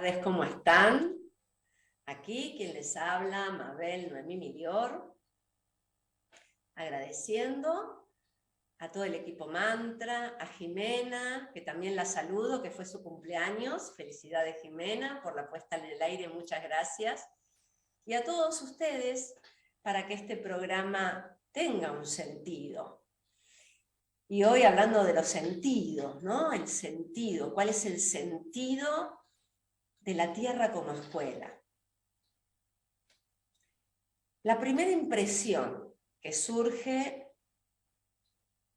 tardes, ¿cómo están? Aquí quien les habla, Mabel Noemí Milior, agradeciendo a todo el equipo Mantra, a Jimena, que también la saludo, que fue su cumpleaños. Felicidades, Jimena, por la puesta en el aire, muchas gracias. Y a todos ustedes, para que este programa tenga un sentido. Y hoy hablando de los sentidos, ¿no? El sentido, ¿cuál es el sentido de la Tierra como escuela? La primera impresión que surge,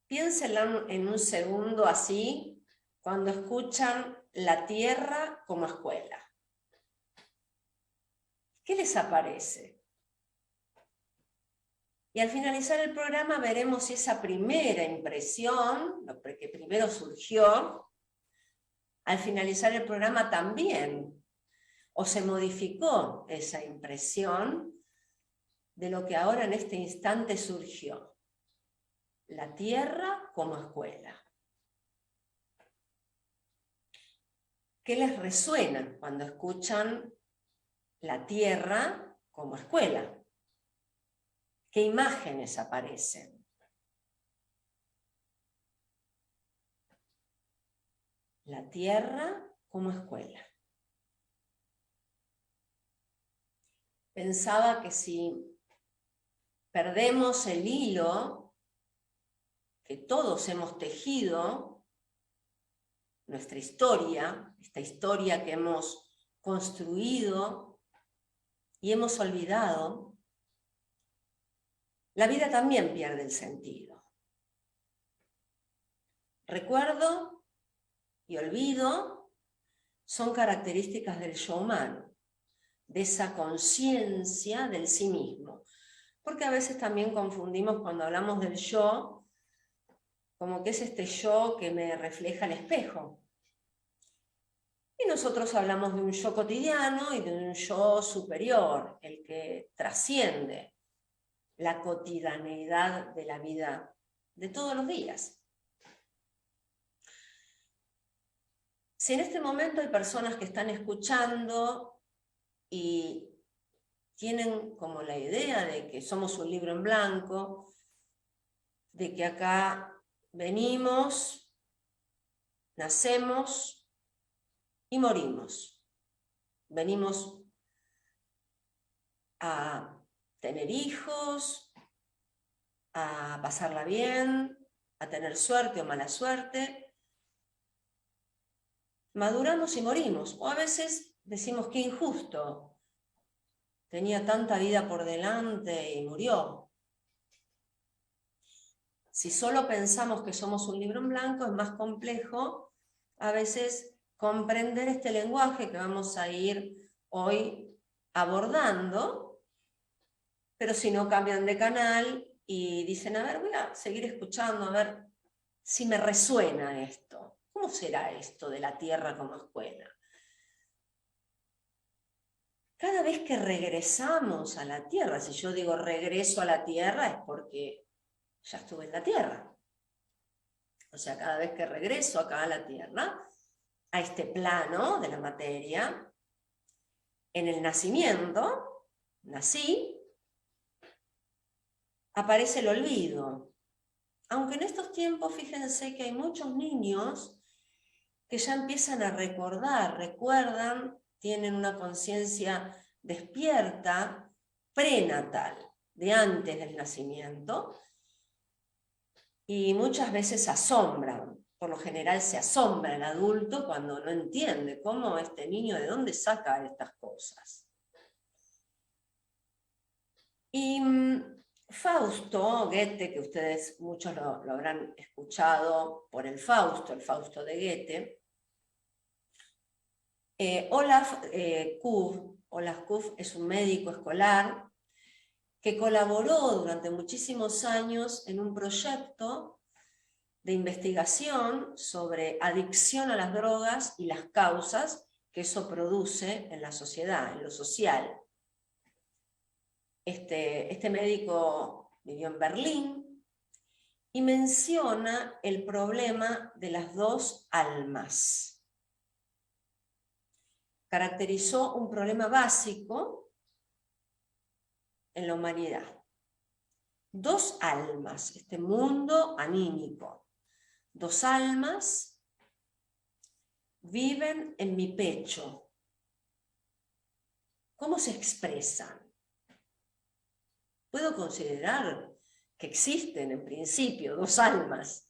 piénsenla en un segundo así, cuando escuchan la Tierra como escuela. ¿Qué les aparece? Y al finalizar el programa veremos si esa primera impresión, lo que primero surgió, al finalizar el programa también, o se modificó esa impresión de lo que ahora en este instante surgió. La Tierra como escuela. ¿Qué les resuena cuando escuchan la Tierra como escuela? ¿Qué imágenes aparecen? La Tierra como escuela. Pensaba que si perdemos el hilo que todos hemos tejido, nuestra historia, esta historia que hemos construido y hemos olvidado, la vida también pierde el sentido. Recuerdo y olvido son características del yo humano, de esa conciencia del sí mismo. Porque a veces también confundimos cuando hablamos del yo, como que es este yo que me refleja el espejo. Y nosotros hablamos de un yo cotidiano y de un yo superior, el que trasciende la cotidianeidad de la vida de todos los días. Si en este momento hay personas que están escuchando y tienen como la idea de que somos un libro en blanco, de que acá venimos, nacemos y morimos. Venimos a tener hijos, a pasarla bien, a tener suerte o mala suerte. Maduramos y morimos. O a veces decimos qué injusto. Tenía tanta vida por delante y murió. Si solo pensamos que somos un libro en blanco, es más complejo a veces comprender este lenguaje que vamos a ir hoy abordando, pero si no cambian de canal y dicen, a ver, voy a seguir escuchando, a ver si me resuena esto. ¿Cómo será esto de la Tierra como escuela? Cada vez que regresamos a la Tierra, si yo digo regreso a la Tierra es porque ya estuve en la Tierra. O sea, cada vez que regreso acá a la Tierra, a este plano de la materia, en el nacimiento, nací, aparece el olvido. Aunque en estos tiempos, fíjense que hay muchos niños que ya empiezan a recordar, recuerdan, tienen una conciencia despierta, prenatal, de antes del nacimiento, y muchas veces asombran. Por lo general se asombra el adulto cuando no entiende cómo este niño, de dónde saca estas cosas. Y Fausto, Goethe, que ustedes muchos lo habrán escuchado por el Fausto de Goethe, Olaf Kuff es un médico escolar que colaboró durante muchísimos años en un proyecto de investigación sobre adicción a las drogas y las causas que eso produce en la sociedad, en lo social. Este médico vivió en Berlín y menciona el problema de las dos almas. caracterizó un problema básico en la humanidad. Dos almas, este mundo anímico, dos almas viven en mi pecho. ¿Cómo se expresan? Puedo considerar que existen en principio dos almas,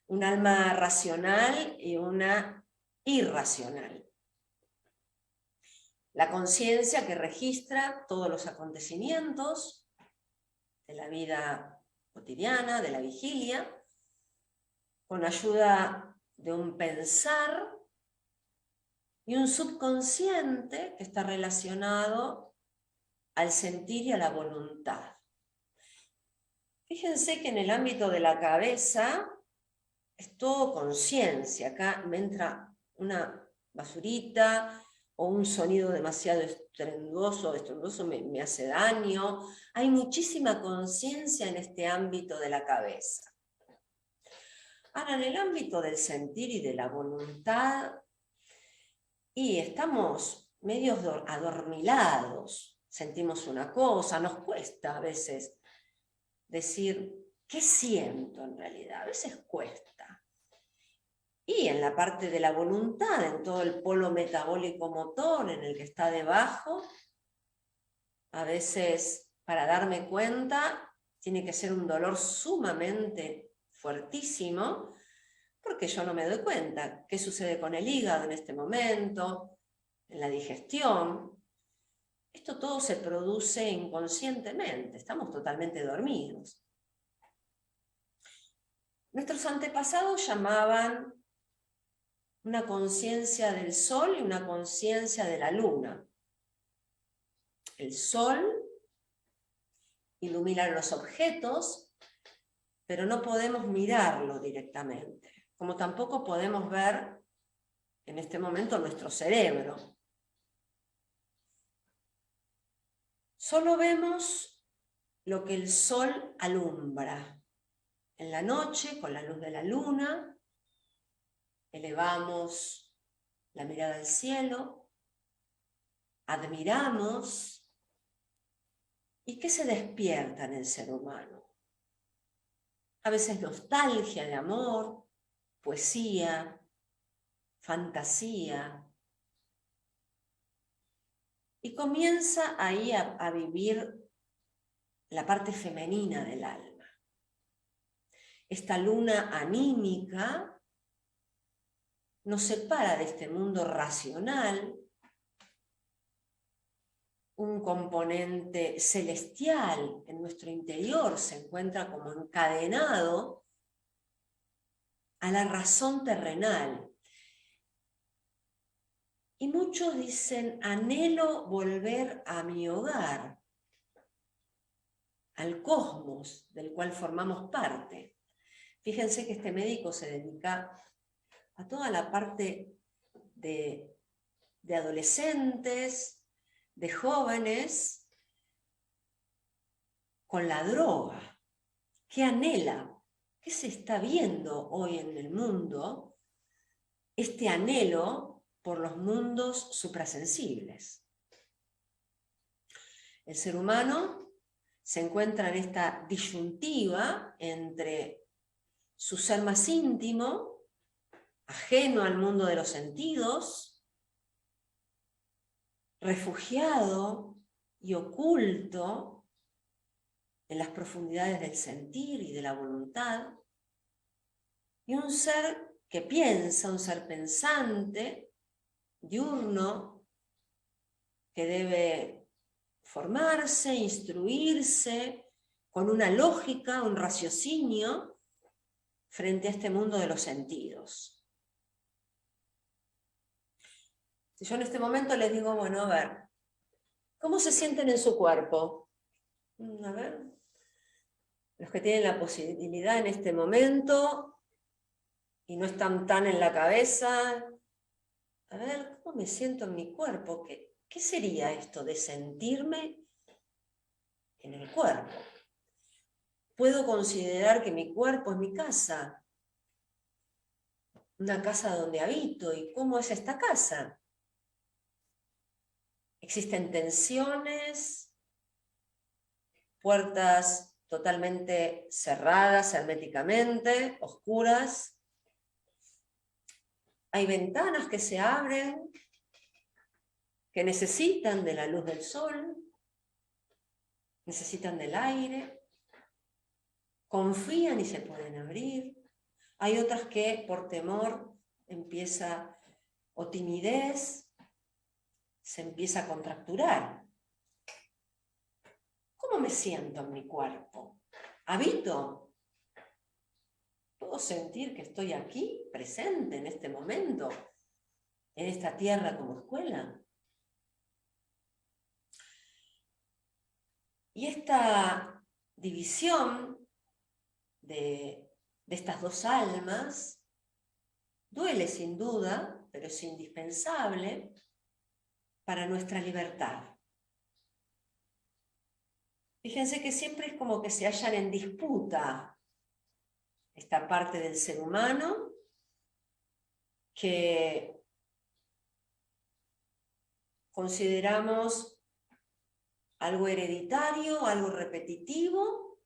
un alma racional y una irracional. La conciencia que registra todos los acontecimientos de la vida cotidiana, de la vigilia, con ayuda de un pensar y un subconsciente que está relacionado al sentir y a la voluntad. Fíjense que en el ámbito de la cabeza es todo conciencia. Acá me entra una basurita o un sonido demasiado estrondoso me hace daño. Hay muchísima conciencia en este ámbito de la cabeza. Ahora, en el ámbito del sentir y de la voluntad, y estamos medios adormilados, sentimos una cosa, nos cuesta a veces decir qué siento en realidad, a veces cuesta. Y en la parte de la voluntad, en todo el polo metabólico motor en el que está debajo, a veces para darme cuenta tiene que ser un dolor sumamente fuertísimo, porque yo no me doy cuenta qué sucede con el hígado en este momento, en la digestión. Esto todo se produce inconscientemente, estamos totalmente dormidos. Nuestros antepasados llamaban una conciencia del sol y una conciencia de la luna. El sol ilumina los objetos, pero no podemos mirarlo directamente, como tampoco podemos ver en este momento nuestro cerebro. Solo vemos lo que el sol alumbra. En la noche, con la luz de la luna, elevamos la mirada al cielo, admiramos. ¿Y qué se despierta en el ser humano? A veces nostalgia de amor, poesía, fantasía. Y comienza ahí a vivir la parte femenina del alma. Esta luna anímica nos separa de este mundo racional, un componente celestial en nuestro interior se encuentra como encadenado a la razón terrenal. Y muchos dicen, anhelo volver a mi hogar, al cosmos del cual formamos parte. Fíjense que este médico se dedica a toda la parte de adolescentes, de jóvenes, con la droga. ¿Qué anhela? ¿Qué se está viendo hoy en el mundo? Este anhelo por los mundos suprasensibles. El ser humano se encuentra en esta disyuntiva entre su ser más íntimo, ajeno al mundo de los sentidos, refugiado y oculto en las profundidades del sentir y de la voluntad, y un ser que piensa, un ser pensante, diurno, que debe formarse, instruirse, con una lógica, un raciocinio, frente a este mundo de los sentidos. Si yo en este momento les digo, bueno, a ver, ¿cómo se sienten en su cuerpo? A ver, los que tienen la posibilidad en este momento y no están tan en la cabeza, a ver, ¿cómo me siento en mi cuerpo? ¿Qué sería esto de sentirme en el cuerpo? Puedo considerar que mi cuerpo es mi casa, una casa donde habito. ¿Y cómo es esta casa? Existen tensiones, puertas totalmente cerradas herméticamente, oscuras. Hay ventanas que se abren, que necesitan de la luz del sol, necesitan del aire, confían y se pueden abrir. Hay otras que por temor o timidez, se empieza a contracturar. ¿Cómo me siento en mi cuerpo? ¿Habito? ¿Puedo sentir que estoy aquí, presente en este momento, en esta tierra como escuela? Y esta división de estas dos almas duele sin duda, pero es indispensable para nuestra libertad. Fíjense que siempre es como que se hallan en disputa esta parte del ser humano que consideramos algo hereditario, algo repetitivo,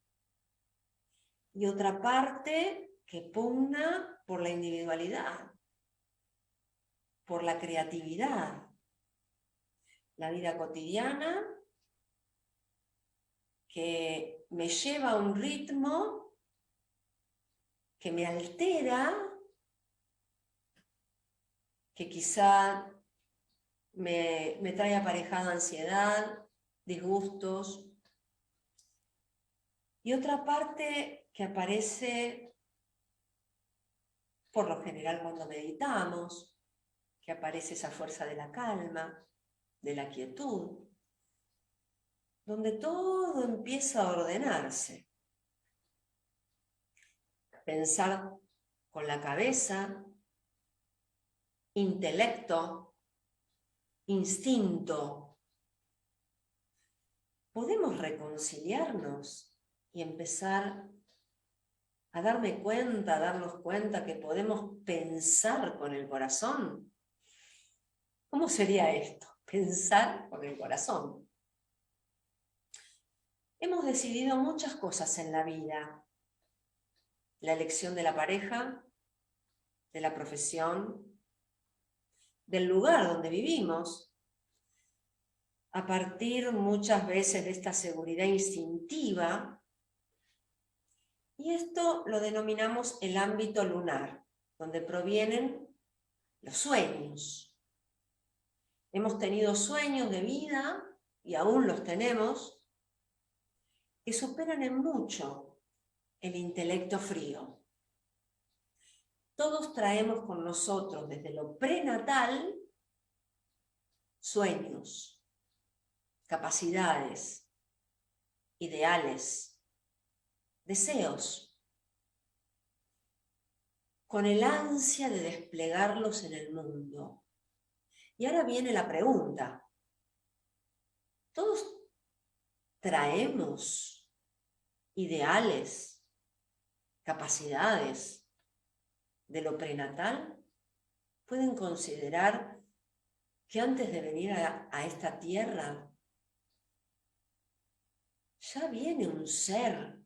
y otra parte que pugna por la individualidad, por la creatividad, la vida cotidiana que me lleva a un ritmo que me altera, que quizá me trae aparejada ansiedad, disgustos, y otra parte que aparece por lo general cuando meditamos, que aparece esa fuerza de la calma, de la quietud, donde todo empieza a ordenarse. Pensar con la cabeza, intelecto, instinto. ¿Podemos reconciliarnos y empezar a darnos cuenta que podemos pensar con el corazón? ¿Cómo sería esto? Pensar con el corazón. Hemos decidido muchas cosas en la vida. La elección de la pareja, de la profesión, del lugar donde vivimos, a partir muchas veces de esta seguridad instintiva, y esto lo denominamos el ámbito lunar, donde provienen los sueños. Hemos tenido sueños de vida, y aún los tenemos, que superan en mucho el intelecto frío. Todos traemos con nosotros desde lo prenatal sueños, capacidades, ideales, deseos, con el ansia de desplegarlos en el mundo. Y ahora viene la pregunta: ¿todos traemos ideales, capacidades de lo prenatal? ¿Pueden considerar que antes de venir a esta tierra ya viene un ser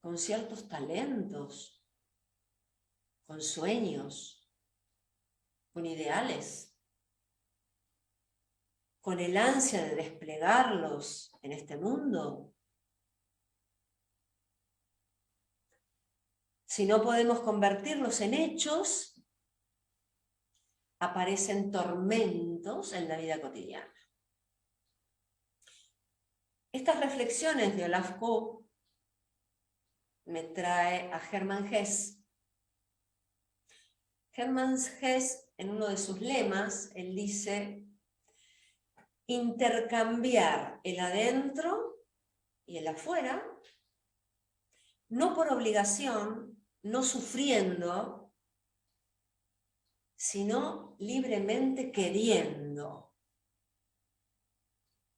con ciertos talentos, con sueños, con ideales, con el ansia de desplegarlos en este mundo? Si no podemos convertirlos en hechos, aparecen tormentos en la vida cotidiana. Estas reflexiones de Olaf Koch me trae a Hermann Hesse. Hermann Hesse, en uno de sus lemas, él dice: intercambiar el adentro y el afuera, no por obligación, no sufriendo, sino libremente queriendo.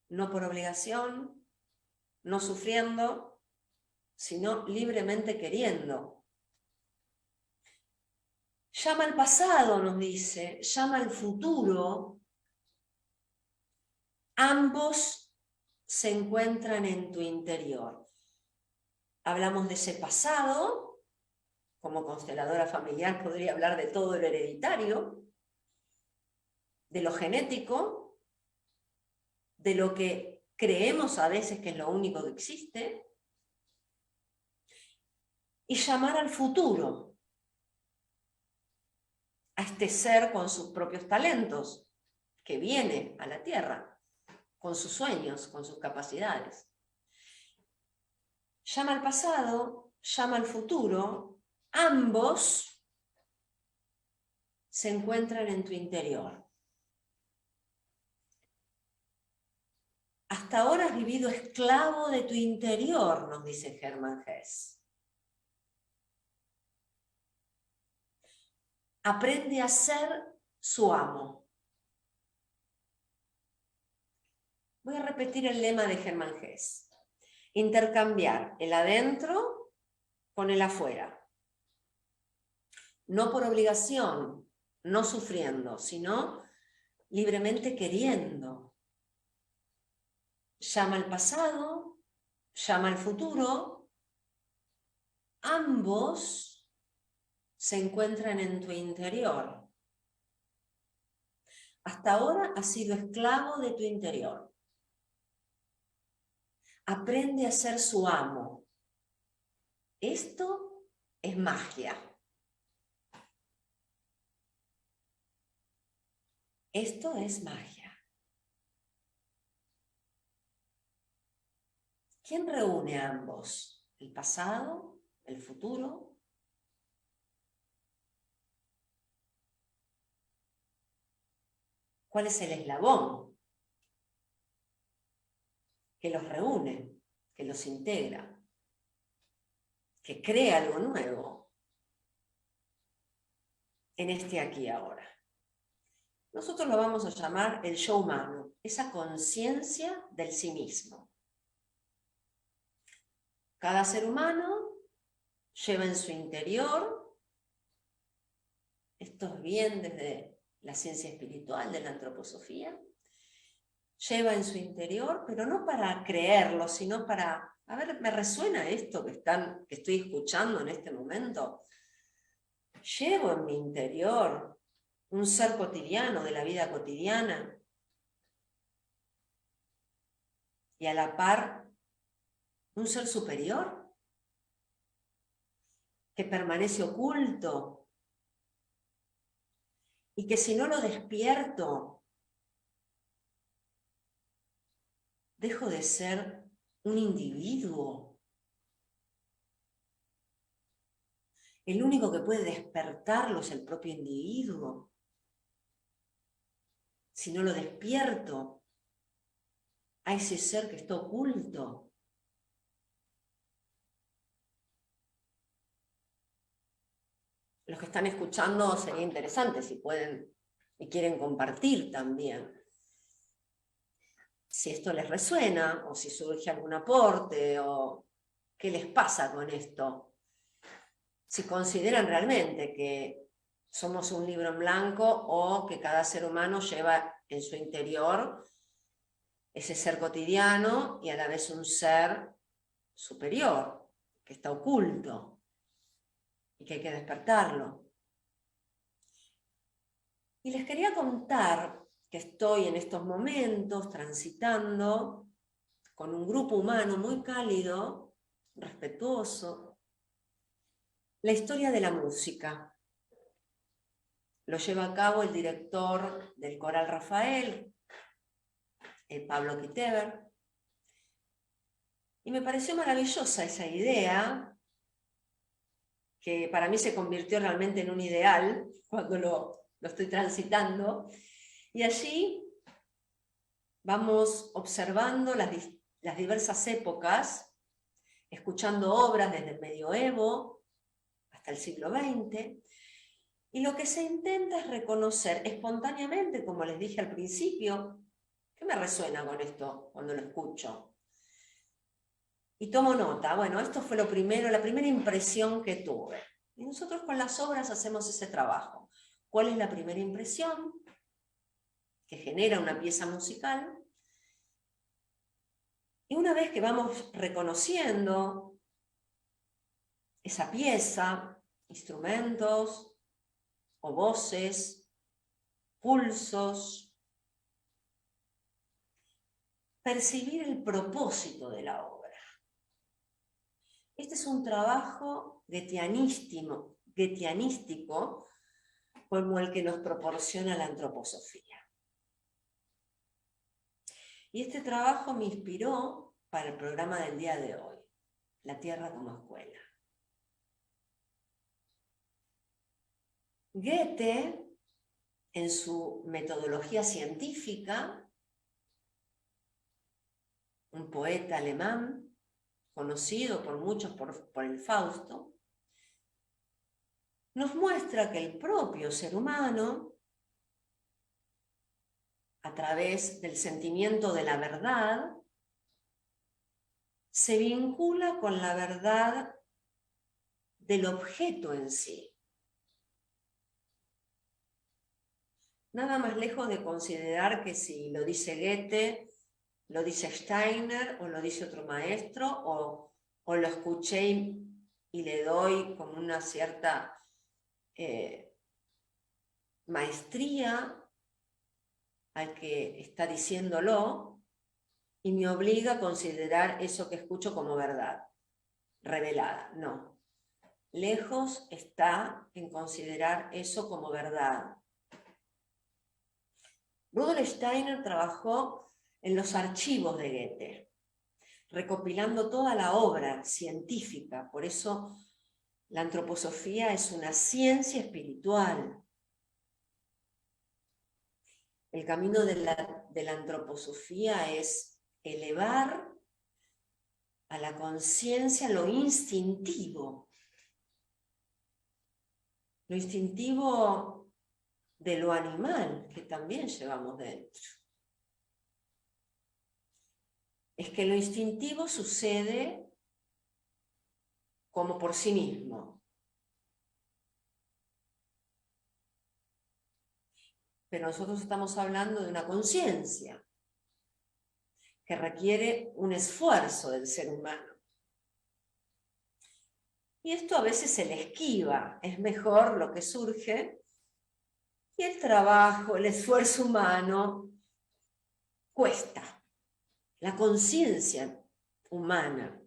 No por obligación, no sufriendo, sino libremente queriendo. Llama al pasado, nos dice, llama al futuro, ambos se encuentran en tu interior. Hablamos de ese pasado, como consteladora familiar podría hablar de todo lo hereditario, de lo genético, de lo que creemos a veces que es lo único que existe, y llamar al futuro, a este ser con sus propios talentos, que viene a la Tierra, con sus sueños, con sus capacidades. Llama al pasado, llama al futuro, ambos se encuentran en tu interior. Hasta ahora has vivido esclavo de tu interior, nos dice Germán Hesse. Aprende a ser su amo. Voy a repetir el lema de Germán Hesse. Intercambiar el adentro con el afuera. No por obligación, no sufriendo, sino libremente queriendo. Llama al pasado, llama al futuro. Ambos se encuentran en tu interior. Hasta ahora has sido esclavo de tu interior. Aprende a ser su amo. Esto es magia. Esto es magia. ¿Quién reúne a ambos? ¿El pasado? ¿El futuro? ¿Cuál es el eslabón que los reúne, que los integra, que crea algo nuevo en este aquí y ahora? Nosotros lo vamos a llamar el yo humano, esa conciencia del sí mismo. Cada ser humano lleva en su interior, esto es bien desde la ciencia espiritual de la antroposofía, lleva en su interior, pero no para creerlo, sino para, a ver, ¿me resuena esto que estoy escuchando en este momento? Llevo en mi interior un ser cotidiano de la vida cotidiana y a la par un ser superior que permanece oculto y que si no lo despierto, dejo de ser un individuo. El único que puede despertarlo es el propio individuo. Si no lo despierto a ese ser que está oculto, los que están escuchando sería interesante si pueden y quieren compartir también. Si esto les resuena, o si surge algún aporte, o qué les pasa con esto. Si consideran realmente que somos un libro en blanco o que cada ser humano lleva en su interior ese ser cotidiano y a la vez un ser superior, que está oculto y que hay que despertarlo. Y les quería contar que estoy en estos momentos transitando con un grupo humano muy cálido, respetuoso, la historia de la música. Lo lleva a cabo el director del Coral Rafael, Pablo Kiteber, y me pareció maravillosa esa idea, que para mí se convirtió realmente en un ideal cuando lo estoy transitando, y allí vamos observando las diversas épocas, escuchando obras desde el medioevo hasta el siglo XX, y lo que se intenta es reconocer espontáneamente, como les dije al principio, ¿qué me resuena con esto cuando lo escucho? Y tomo nota, bueno, esto fue lo primero, la primera impresión que tuve. Y nosotros con las obras hacemos ese trabajo. ¿Cuál es la primera impresión que genera una pieza musical? Y una vez que vamos reconociendo esa pieza, instrumentos o voces, pulsos, percibir el propósito de la obra. Este es un trabajo guetianístico como el que nos proporciona la antroposofía. Y este trabajo me inspiró para el programa del día de hoy, La Tierra como Escuela. Goethe, en su metodología científica, un poeta alemán, conocido por muchos por el Fausto, nos muestra que el propio ser humano, a través del sentimiento de la verdad, se vincula con la verdad del objeto en sí. Nada más lejos de considerar que si lo dice Goethe, lo dice Steiner, o lo dice otro maestro, o lo escuché y le doy como una cierta maestría al que está diciéndolo, y me obliga a considerar eso que escucho como verdad revelada. No. Lejos está en considerar eso como verdad. Rudolf Steiner trabajó en los archivos de Goethe, recopilando toda la obra científica. Por eso la antroposofía es una ciencia espiritual. El camino de la antroposofía es elevar a la conciencia lo instintivo de lo animal que también llevamos dentro. Es que lo instintivo sucede como por sí mismo. Pero nosotros estamos hablando de una conciencia que requiere un esfuerzo del ser humano. Y esto a veces se le esquiva, es mejor lo que surge, y el trabajo, el esfuerzo humano cuesta. La conciencia humana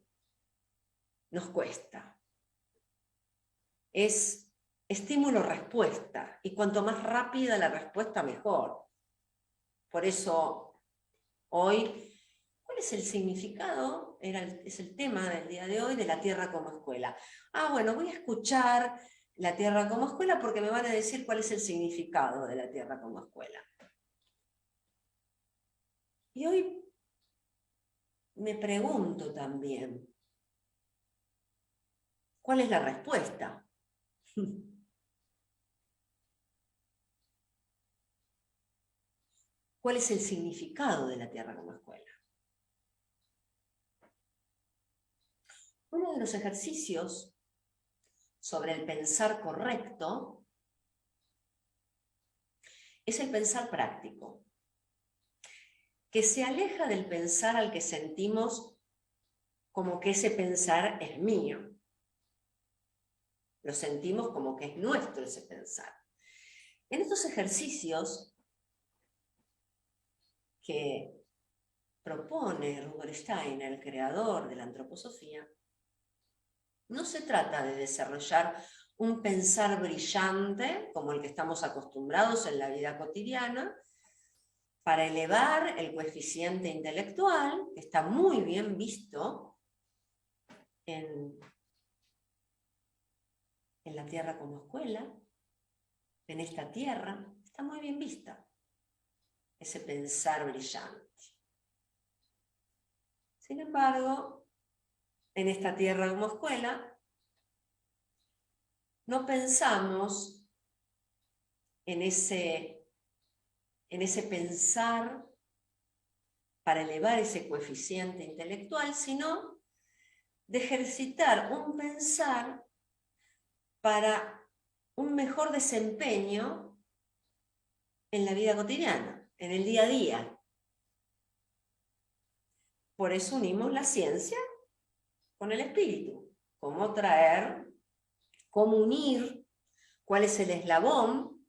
nos cuesta. Es estímulo-respuesta, y cuanto más rápida la respuesta, mejor. Por eso, hoy, ¿cuál es el significado? Es el tema del día de hoy, de la Tierra como escuela. Bueno, voy a escuchar la Tierra como escuela porque me van a decir cuál es el significado de la Tierra como escuela. Y hoy me pregunto también, ¿cuál es la respuesta? ¿Cuál es el significado de la Tierra como escuela? Uno de los ejercicios sobre el pensar correcto es el pensar práctico, que se aleja del pensar al que sentimos como que ese pensar es mío. Lo sentimos como que es nuestro ese pensar. En estos ejercicios que propone Rudolf Steiner, el creador de la antroposofía, no se trata de desarrollar un pensar brillante, como el que estamos acostumbrados en la vida cotidiana, para elevar el coeficiente intelectual, que está muy bien visto en la Tierra como escuela, en esta Tierra, está muy bien vista ese pensar brillante. Sin embargo, en esta Tierra como escuela, no pensamos en ese pensar para elevar ese coeficiente intelectual, sino de ejercitar un pensar para un mejor desempeño en la vida cotidiana, en el día a día. Por eso unimos la ciencia con el espíritu. Cómo traer, cómo unir, cuál es el eslabón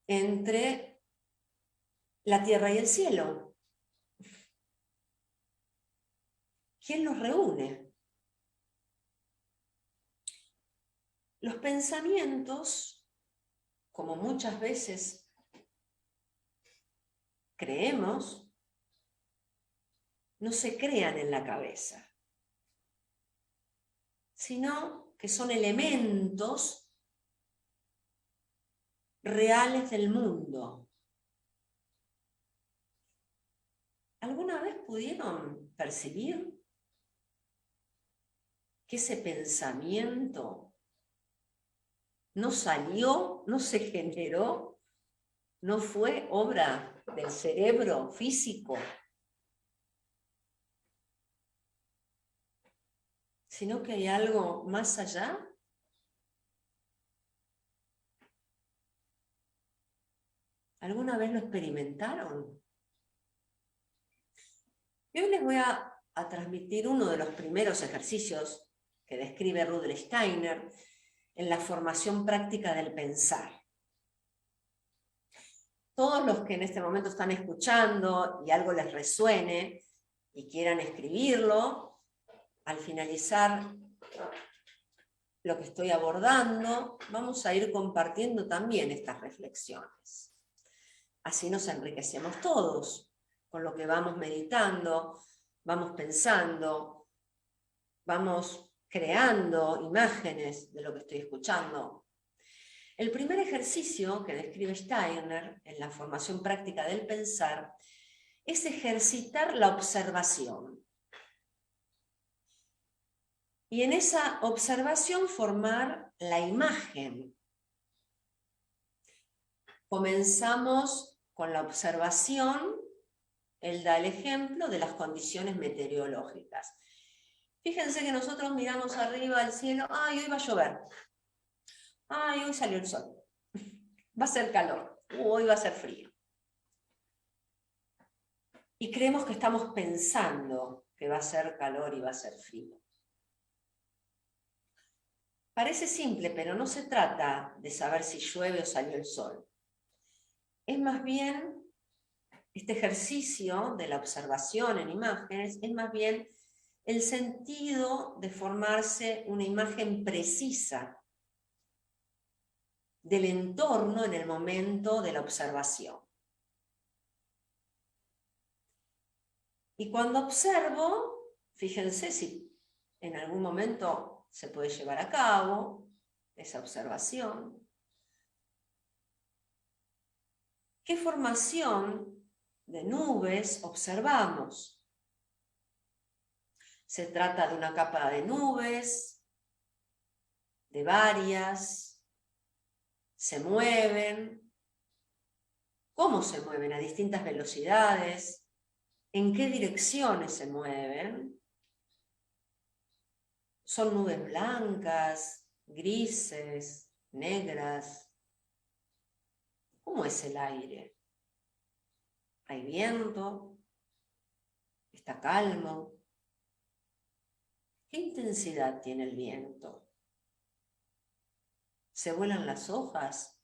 entre la tierra y el cielo. ¿Quién los reúne? Los pensamientos, como muchas veces creemos, no se crean en la cabeza, sino que son elementos reales del mundo. ¿Alguna vez pudieron percibir que ese pensamiento no salió, no se generó, no fue obra del cerebro físico, sino que hay algo más allá? ¿Alguna vez lo experimentaron? Y hoy les voy a transmitir uno de los primeros ejercicios que describe Rudolf Steiner en la formación práctica del pensar. Todos los que en este momento están escuchando y algo les resuene y quieran escribirlo, al finalizar lo que estoy abordando, vamos a ir compartiendo también estas reflexiones. Así nos enriquecemos todos con lo que vamos meditando, vamos pensando, vamos creando imágenes de lo que estoy escuchando. El primer ejercicio que describe Steiner en la formación práctica del pensar es ejercitar la observación. Y en esa observación formar la imagen. Comenzamos con la observación. Él da el ejemplo de las condiciones meteorológicas. Fíjense que nosotros miramos arriba al cielo, ¡ay, hoy va a llover! ¡Ay, hoy salió el sol! Va a ser calor, hoy va a ser frío. Y creemos que estamos pensando que va a ser calor y va a ser frío. Parece simple, pero no se trata de saber si llueve o salió el sol. Es más bien, este ejercicio de la observación en imágenes, es más bien el sentido de formarse una imagen precisa del entorno en el momento de la observación. Y cuando observo, fíjense si en algún momento se puede llevar a cabo esa observación. ¿Qué formación de nubes observamos? Se trata de una capa de nubes, de varias, se mueven. ¿Cómo se mueven? A distintas velocidades. ¿En qué direcciones se mueven? ¿Son nubes blancas, grises, negras? ¿Cómo es el aire? ¿Hay viento? ¿Está calmo? ¿Qué intensidad tiene el viento? ¿Se vuelan las hojas?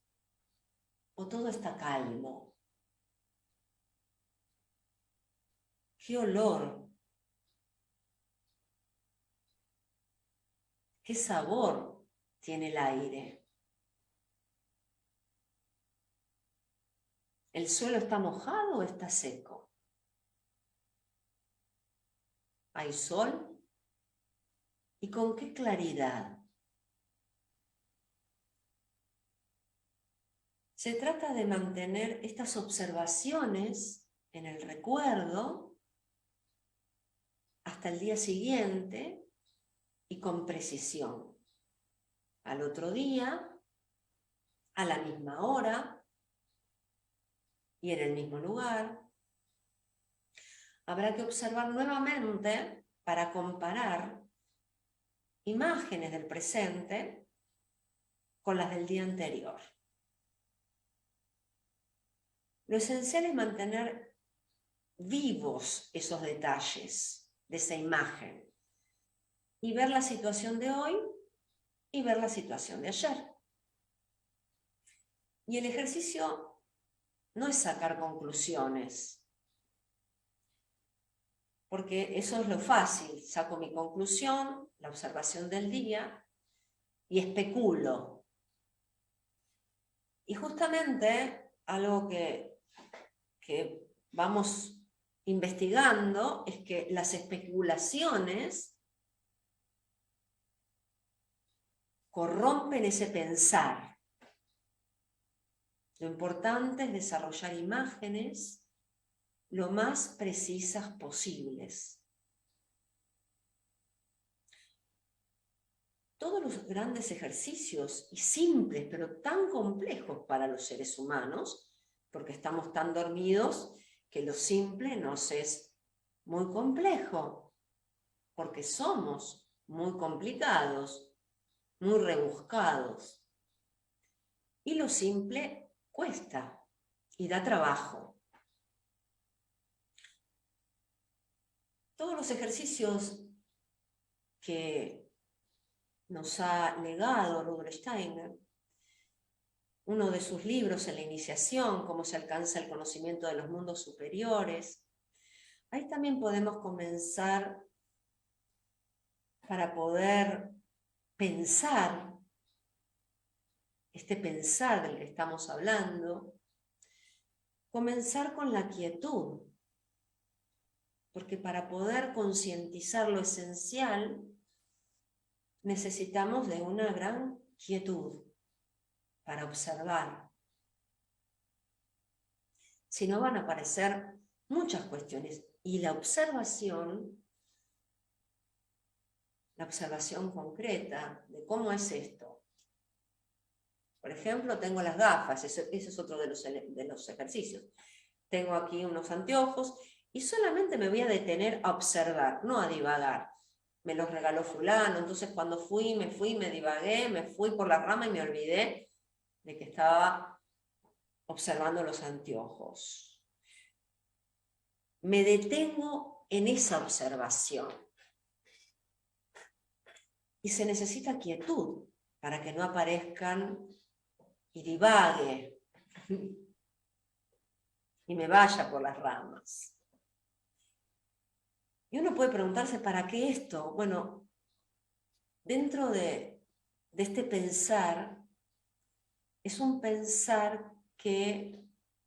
¿O todo está calmo? ¿Qué olor? ¿Qué sabor tiene el aire? ¿El suelo está mojado o está seco? ¿Hay sol? ¿Y con qué claridad? Se trata de mantener estas observaciones en el recuerdo hasta el día siguiente y con precisión. Al otro día, a la misma hora y en el mismo lugar. Habrá que observar nuevamente para comparar imágenes del presente con las del día anterior. Lo esencial es mantener vivos esos detalles de esa imagen y ver la situación de hoy y ver la situación de ayer. Y el ejercicio no es sacar conclusiones, porque eso es lo fácil. Saco mi conclusión, la observación del día, y especulo. Y justamente algo que vamos investigando es que las especulaciones corrompen ese pensar. Lo importante es desarrollar imágenes lo más precisas posibles. Todos los grandes ejercicios, y simples, pero tan complejos para los seres humanos, porque estamos tan dormidos que lo simple nos es muy complejo, porque somos muy complicados, muy rebuscados. Y lo simple cuesta y da trabajo. Todos los ejercicios que nos ha legado Rudolf Steiner, uno de sus libros en la iniciación, Cómo se alcanza el conocimiento de los mundos superiores, ahí también podemos comenzar para poder pensar, este pensar del que estamos hablando, comenzar con la quietud, porque para poder concientizar lo esencial, necesitamos de una gran quietud para observar. Si no, van a aparecer muchas cuestiones. Y la observación concreta de cómo es esto. Por ejemplo, tengo las gafas, ese es otro de los ejercicios. Tengo aquí unos anteojos y solamente me voy a detener a observar, no a divagar. Me los regaló fulano, entonces cuando me divagué, me fui por la rama y me olvidé de que estaba observando los anteojos. Me detengo en esa observación. Y se necesita quietud para que no aparezcan y divague y me vaya por las ramas. Y uno puede preguntarse, ¿para qué esto? Bueno, dentro de este pensar, es un pensar que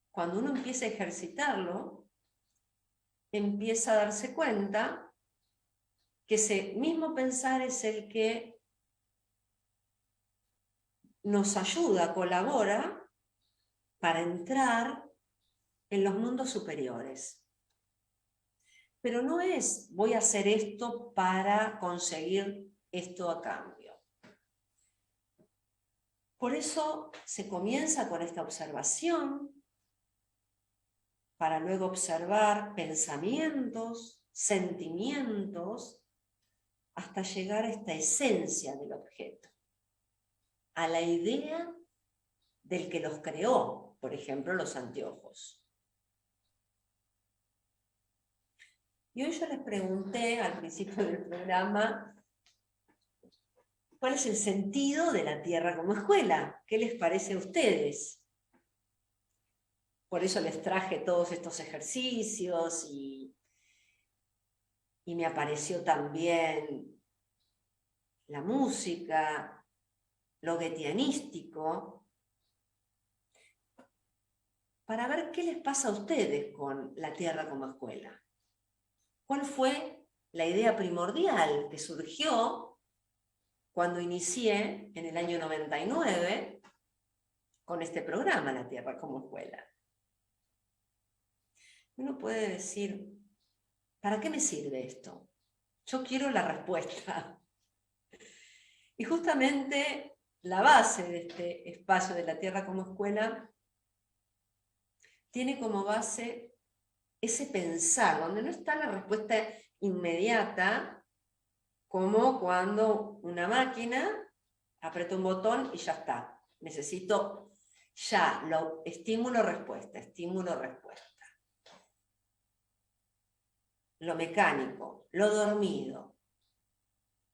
cuando uno empieza a ejercitarlo, empieza a darse cuenta que ese mismo pensar es el que nos ayuda, colabora para entrar en los mundos superiores. Pero no es, voy a hacer esto para conseguir esto a cambio. Por eso se comienza con esta observación, para luego observar pensamientos, sentimientos, hasta llegar a esta esencia del objeto, a la idea del que los creó, por ejemplo, los anteojos. Y hoy yo les pregunté al principio del programa, ¿cuál es el sentido de la Tierra como escuela? ¿Qué les parece a ustedes? Por eso les traje todos estos ejercicios y me apareció también la música, lo goetheanístico, para ver qué les pasa a ustedes con la Tierra como escuela. ¿Cuál fue la idea primordial que surgió cuando inicié en el año 99 con este programa, La Tierra como Escuela? Uno puede decir, ¿para qué me sirve esto? Yo quiero la respuesta. Y justamente la base de este espacio de La Tierra como Escuela tiene como base ese pensar, donde no está la respuesta inmediata, como cuando una máquina aprieta un botón y ya está. Necesito ya, estímulo-respuesta, estímulo-respuesta. lo mecánico, lo dormido,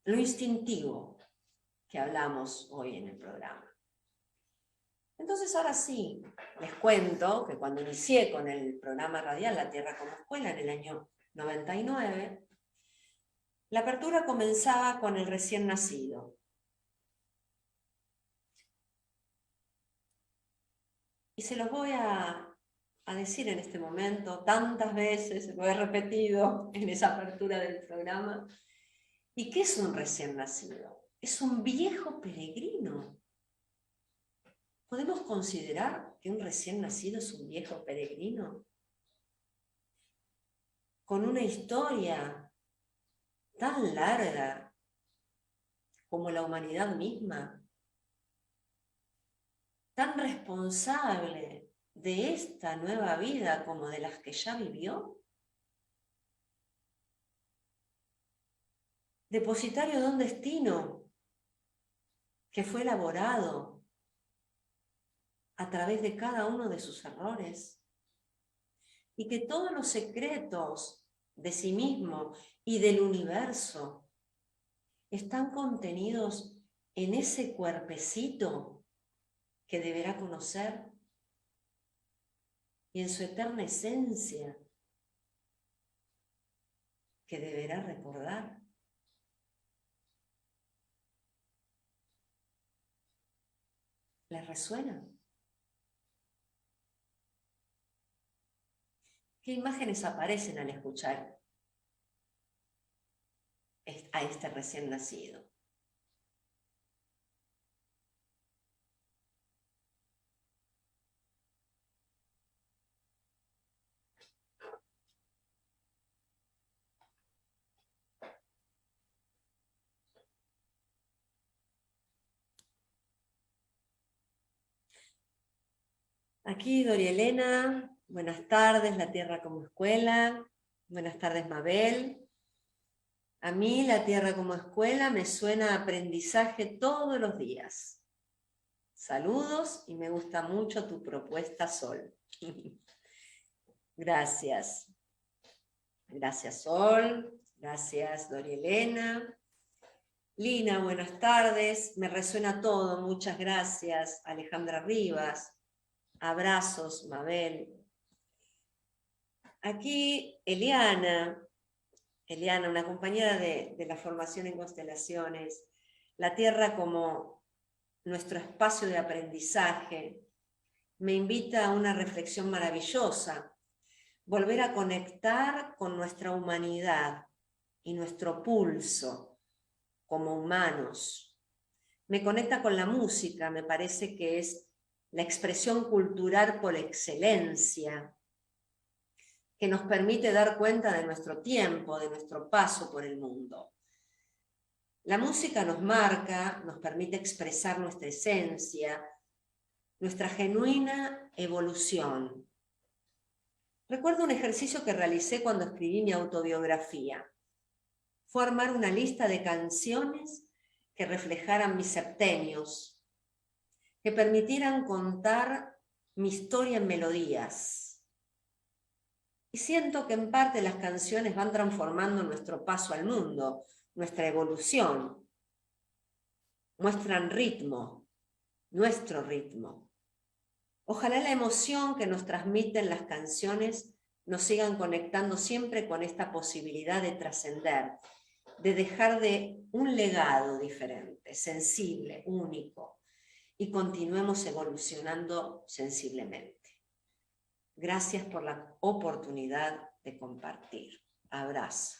lo instintivo que hablamos hoy en el programa. Entonces ahora sí, les cuento que cuando inicié con el programa radial La Tierra como Escuela en el año 99, la apertura comenzaba con el recién nacido. Y se los voy a decir en este momento, tantas veces lo he repetido en esa apertura del programa. ¿Y qué es un recién nacido? Es un viejo peregrino. ¿Podemos considerar que un recién nacido es un viejo peregrino? Con una historia tan larga como la humanidad misma, tan responsable de esta nueva vida como de las que ya vivió, depositario de un destino que fue elaborado a través de cada uno de sus errores, y que todos los secretos de sí mismo y del universo están contenidos en ese cuerpecito que deberá conocer y en su eterna esencia que deberá recordar. ¿Les resuena? ¿Qué imágenes aparecen al escuchar a este recién nacido? Aquí Doria Elena, buenas tardes, La Tierra como Escuela. Buenas tardes, Mabel. A mí La Tierra como Escuela me suena a aprendizaje todos los días. Saludos y me gusta mucho tu propuesta, Sol. Gracias. Gracias, Sol. Gracias, Doria Elena. Lina, buenas tardes. Me resuena todo. Muchas gracias. Alejandra Rivas. Abrazos, Mabel. Aquí Eliana, una compañera de la formación en constelaciones. La Tierra como nuestro espacio de aprendizaje me invita a una reflexión maravillosa. Volver a conectar con nuestra humanidad y nuestro pulso como humanos. Me conecta con la música, me parece que es la expresión cultural por excelencia, que nos permite dar cuenta de nuestro tiempo, de nuestro paso por el mundo. La música nos marca, nos permite expresar nuestra esencia, nuestra genuina evolución. Recuerdo un ejercicio que realicé cuando escribí mi autobiografía. Fue armar una lista de canciones que reflejaran mis septenios, que permitieran contar mi historia en melodías. Y siento que en parte las canciones van transformando nuestro paso al mundo, nuestra evolución, muestran ritmo, nuestro ritmo. Ojalá la emoción que nos transmiten las canciones nos sigan conectando siempre con esta posibilidad de trascender, de dejar de un legado diferente, sensible, único, y continuemos evolucionando sensiblemente. Gracias por la oportunidad de compartir. Abrazo.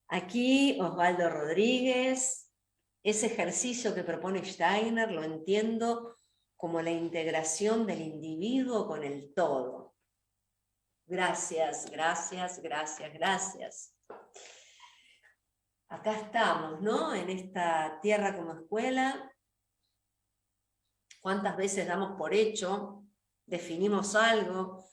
Aquí Osvaldo Rodríguez, ese ejercicio que propone Steiner lo entiendo como la integración del individuo con el todo. Gracias, gracias, gracias, gracias. Acá estamos, ¿no? En esta Tierra como Escuela. ¿Cuántas veces damos por hecho, definimos algo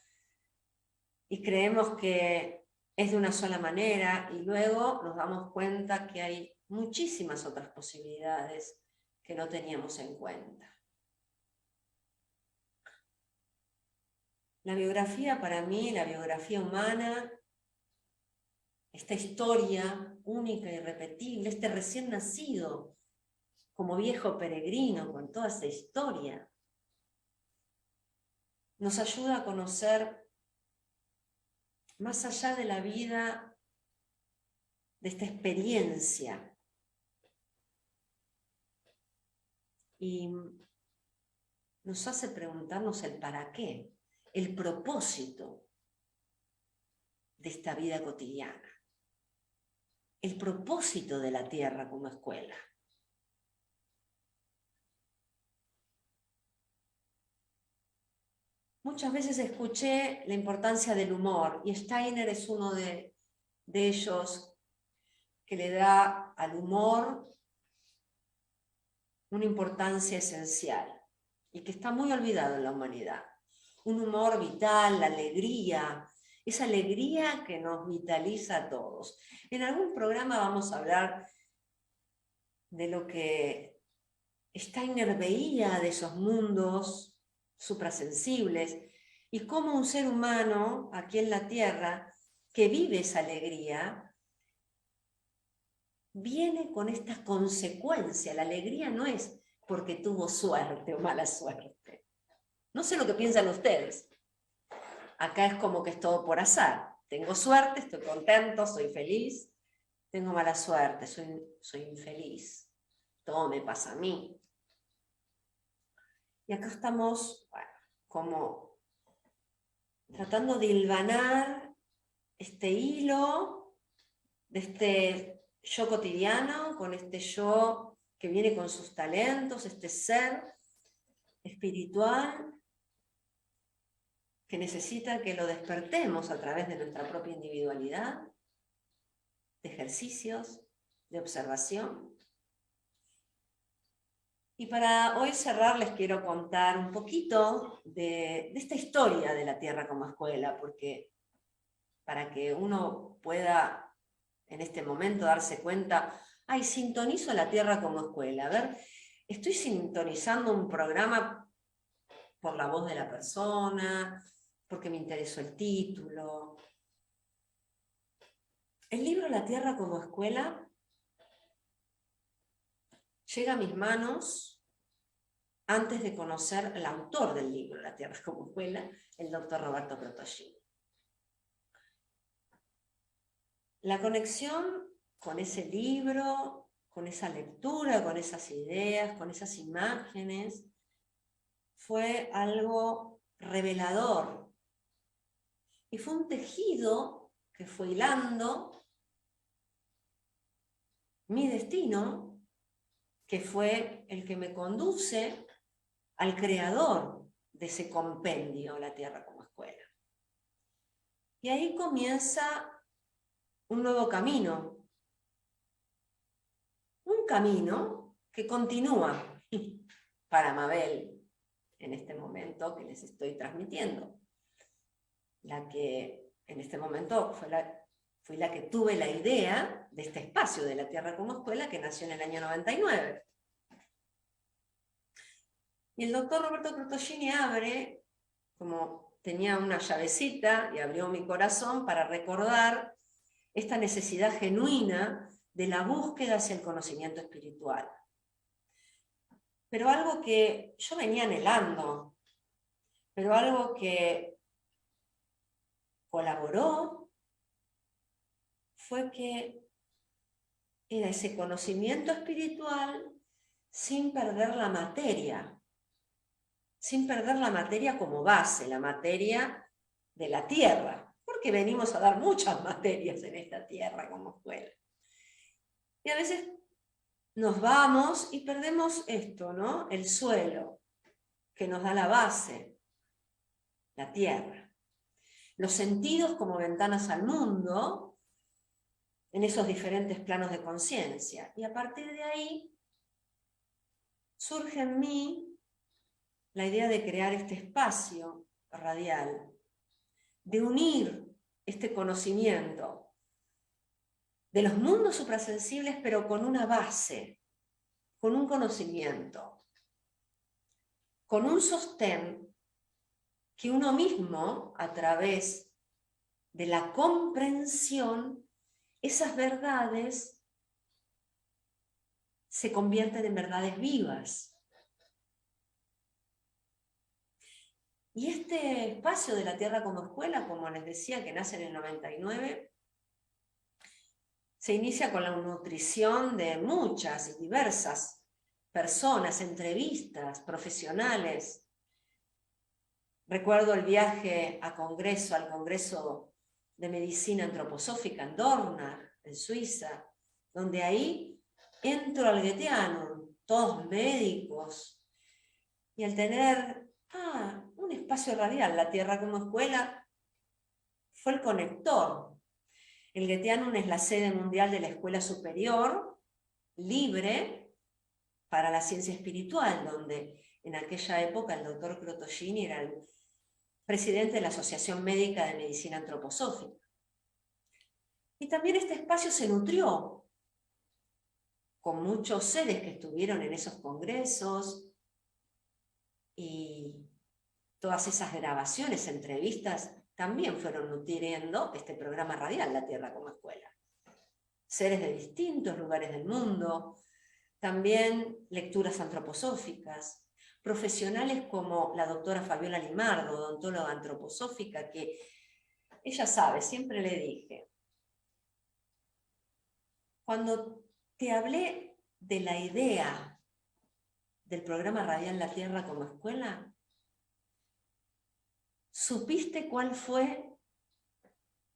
y creemos que es de una sola manera y luego nos damos cuenta que hay muchísimas otras posibilidades que no teníamos en cuenta? La biografía para mí, la biografía humana, esta historia única y irrepetible, este recién nacido, como viejo peregrino con toda esa historia, nos ayuda a conocer más allá de la vida, de esta experiencia. Y nos hace preguntarnos el para qué, el propósito de esta vida cotidiana, el propósito de la tierra como escuela. Muchas veces escuché la importancia del humor, y Steiner es uno de ellos que le da al humor una importancia esencial y que está muy olvidado en la humanidad. Un humor vital, la alegría, esa alegría que nos vitaliza a todos. En algún programa vamos a hablar de lo que Steiner veía de esos mundos suprasensibles y cómo un ser humano aquí en la Tierra que vive esa alegría viene con esta consecuencia. La alegría no es porque tuvo suerte o mala suerte. No sé lo que piensan ustedes. Acá es como que es todo por azar. Tengo suerte, estoy contento, soy feliz. Tengo mala suerte, soy infeliz. Todo me pasa a mí. Y acá estamos, bueno, como tratando de hilvanar este hilo de este yo cotidiano, con este yo que viene con sus talentos, este ser espiritual que necesita que lo despertemos a través de nuestra propia individualidad, de ejercicios, de observación. Y para hoy cerrar les quiero contar un poquito de esta historia de la Tierra como escuela, porque para que uno pueda en este momento darse cuenta, ay, sintonizo la Tierra como escuela, a ver, estoy sintonizando un programa por la voz de la persona, porque me interesó el título. El libro La Tierra como escuela llega a mis manos antes de conocer al autor del libro La Tierra como escuela, el doctor Roberto Protoggini. La conexión con ese libro, con esa lectura, con esas ideas, con esas imágenes, fue algo revelador. Y fue un tejido que fue hilando mi destino, que fue el que me conduce al creador de ese compendio, La Tierra como escuela. Y ahí comienza un nuevo camino. Un camino que continúa para Mabel en este momento que les estoy transmitiendo. La que en este momento fui la que tuve la idea de este espacio de La Tierra como escuela que nació en el año 99. Y el doctor Roberto Protoggini abre, como tenía una llavecita y abrió mi corazón para recordar esta necesidad genuina de la búsqueda hacia el conocimiento espiritual. Pero algo que yo venía anhelando, pero algo que colaboró, fue que era ese conocimiento espiritual sin perder la materia como base, la materia de la tierra, porque venimos a dar muchas materias en esta tierra como escuela. Y a veces nos vamos y perdemos esto, ¿no? El suelo, que nos da la base, la tierra. Los sentidos como ventanas al mundo, en esos diferentes planos de conciencia. Y a partir de ahí surge en mí la idea de crear este espacio radial, de unir este conocimiento de los mundos suprasensibles, pero con una base, con un conocimiento, con un sostén que uno mismo, a través de la comprensión, esas verdades se convierten en verdades vivas. Y este espacio de la Tierra como Escuela, como les decía, que nace en el 99, se inicia con la nutrición de muchas y diversas personas, entrevistas, profesionales. Recuerdo el viaje al Congreso de Medicina Antroposófica en Dornach, en Suiza, donde ahí entro al Goetheanum, todos médicos, y al tener un espacio radial, la Tierra como Escuela, fue el conector. El Goetheanum es la sede mundial de la escuela superior, libre, para la ciencia espiritual, donde en aquella época el doctor Krotogin era el presidente de la Asociación Médica de Medicina Antroposófica. Y también este espacio se nutrió con muchos seres que estuvieron en esos congresos y todas esas grabaciones, entrevistas, también fueron nutriendo este programa radial, La Tierra como Escuela. Seres de distintos lugares del mundo, también lecturas antroposóficas, profesionales como la doctora Fabiola Limardo, odontóloga antroposófica, que ella sabe, siempre le dije, cuando te hablé de la idea del programa radial La Tierra como Escuela, ¿supiste cuál fue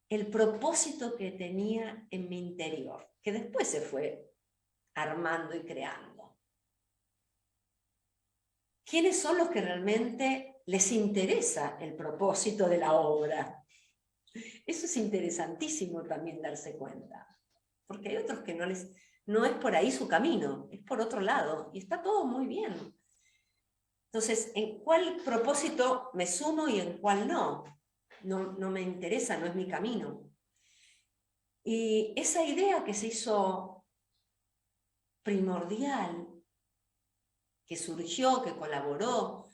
el propósito que tenía en mi interior? Que después se fue armando y creando. ¿Quiénes son los que realmente les interesa el propósito de la obra? Eso es interesantísimo también darse cuenta, porque hay otros que no es por ahí su camino, es por otro lado, y está todo muy bien. Entonces, ¿en cuál propósito me sumo y en cuál no? No me interesa, no es mi camino. Y esa idea que se hizo primordial, que surgió, que colaboró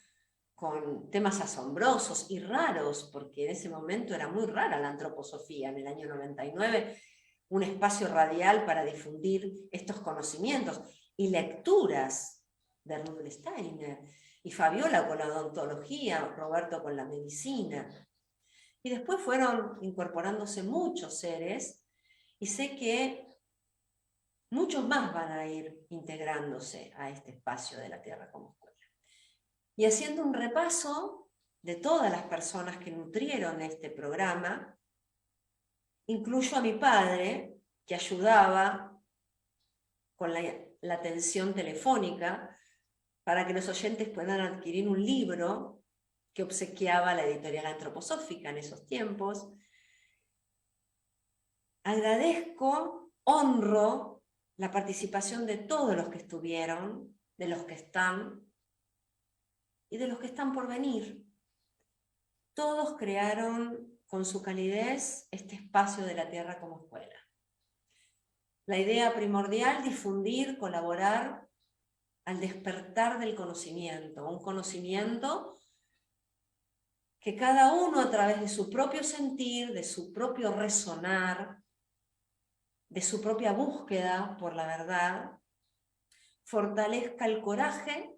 con temas asombrosos y raros, porque en ese momento era muy rara la antroposofía, en el año 99, un espacio radial para difundir estos conocimientos y lecturas de Rudolf Steiner, y Fabiola con la odontología, Roberto con la medicina. Y después fueron incorporándose muchos seres, y sé que muchos más van a ir integrándose a este espacio de la Tierra como Escuela. Y haciendo un repaso de todas las personas que nutrieron este programa, incluyo a mi padre, que ayudaba con la atención telefónica para que los oyentes puedan adquirir un libro que obsequiaba la editorial antroposófica en esos tiempos. Agradezco, honro la participación de todos los que estuvieron, de los que están y de los que están por venir. Todos crearon con su calidez este espacio de la Tierra como Escuela. La idea primordial, difundir, colaborar al despertar del conocimiento, un conocimiento que cada uno a través de su propio sentir, de su propio resonar, de su propia búsqueda por la verdad, fortalezca el coraje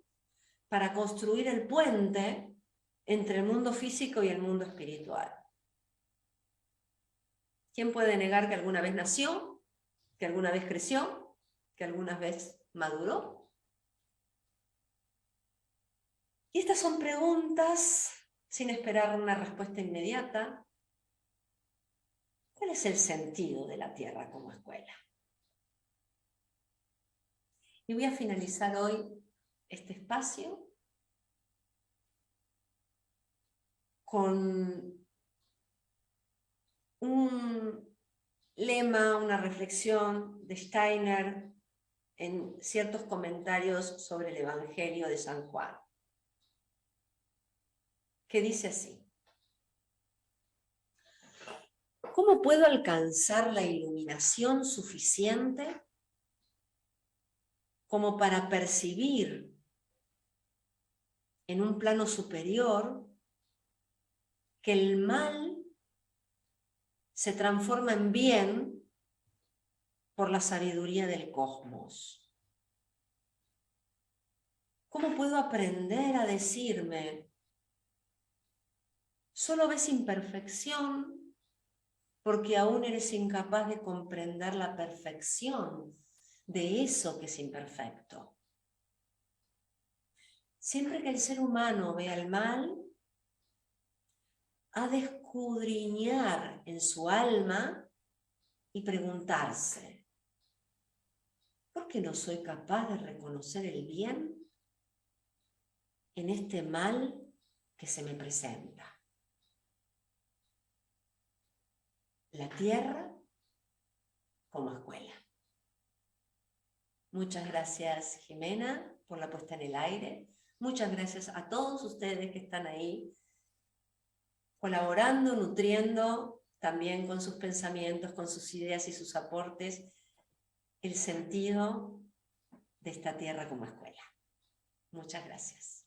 para construir el puente entre el mundo físico y el mundo espiritual. ¿Quién puede negar que alguna vez nació, que alguna vez creció, que alguna vez maduró? Y estas son preguntas sin esperar una respuesta inmediata. ¿Cuál es el sentido de la Tierra como escuela? Y voy a finalizar hoy este espacio con un lema, una reflexión de Steiner en ciertos comentarios sobre el Evangelio de San Juan, que dice así: ¿cómo puedo alcanzar la iluminación suficiente como para percibir en un plano superior que el mal se transforma en bien por la sabiduría del cosmos? ¿Cómo puedo aprender a decirme, solo ves imperfección porque aún eres incapaz de comprender la perfección de eso que es imperfecto? Siempre que el ser humano vea el mal, ha de escudriñar en su alma y preguntarse, ¿por qué no soy capaz de reconocer el bien en este mal que se me presenta? La tierra como escuela. Muchas gracias, Jimena, por la puesta en el aire. Muchas gracias a todos ustedes que están ahí colaborando, nutriendo también con sus pensamientos, con sus ideas y sus aportes, el sentido de esta tierra como escuela. Muchas gracias.